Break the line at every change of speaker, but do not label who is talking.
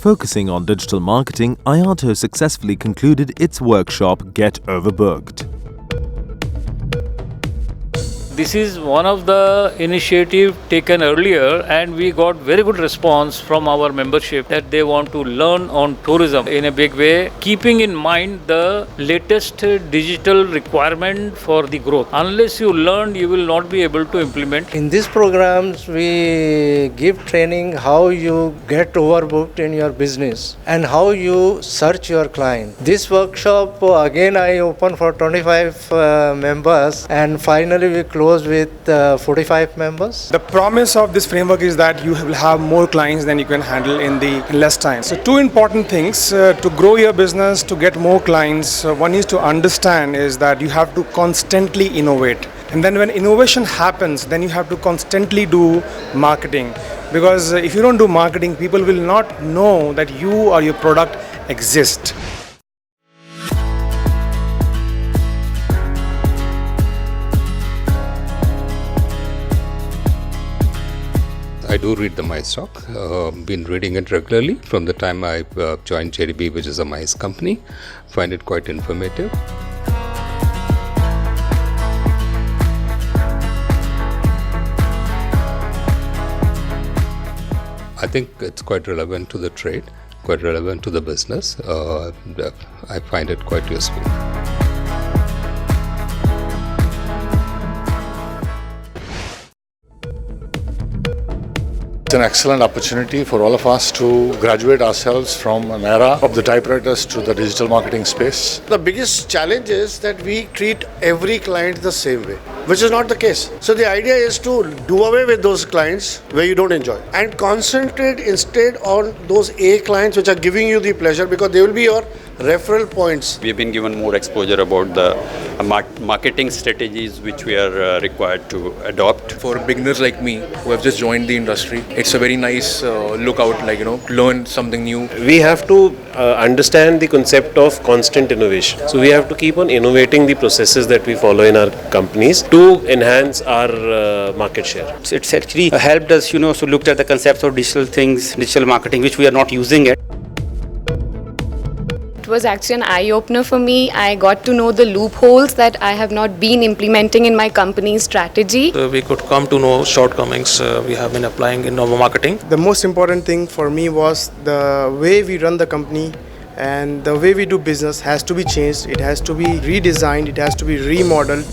Focusing on digital marketing, IATO successfully concluded its workshop Get Overbooked.
This is one of the initiatives taken earlier, and we got very good response from our membership that they want to learn on tourism in a big way, keeping in mind the latest digital requirement for the growth. Unless you learn, you will not be able to implement.
In these programs, we give training how you get overbooked in your business and how you search your client. This workshop, again, I opened for 25 members, and finally we closed with 45 members.
The promise of this framework is that you will have more clients than you can handle in less time. So two important things to grow your business, to get more clients. One is to understand is that you have to constantly innovate. And then when innovation happens, then you have to constantly do marketing. Because if you don't do marketing, people will not know that you or your product exist.
I do read the MICE stock, been reading it regularly from the time I joined JDB, which is a MICE company. Find it quite informative. I think it's quite relevant to the trade, quite relevant to the business. I find it quite useful.
It's an excellent opportunity for all of us to graduate ourselves from an era of the typewriters to the digital marketing space.
The biggest challenge is that we treat every client the same way, which is not the case. So the idea is to do away with those clients where you don't enjoy and concentrate instead on those A clients which are giving you the pleasure, because they will be your referral points.
We have been given more exposure about the marketing strategies which we are required to adopt.
For beginners like me who have just joined the industry, it's a very nice lookout, learn something new.
We have to understand the concept of constant innovation. So we have to keep on innovating the processes that we follow in our companies to enhance our market share.
It's actually helped us, so looked at the concepts of digital things, digital marketing, which we are not using yet.
It was actually an eye-opener for me. I got to know the loopholes that I have not been implementing in my company's strategy.
We could come to know shortcomings we have been applying in our marketing.
The most important thing for me was the way we run the company and the way we do business has to be changed. It has to be redesigned. It has to be remodeled.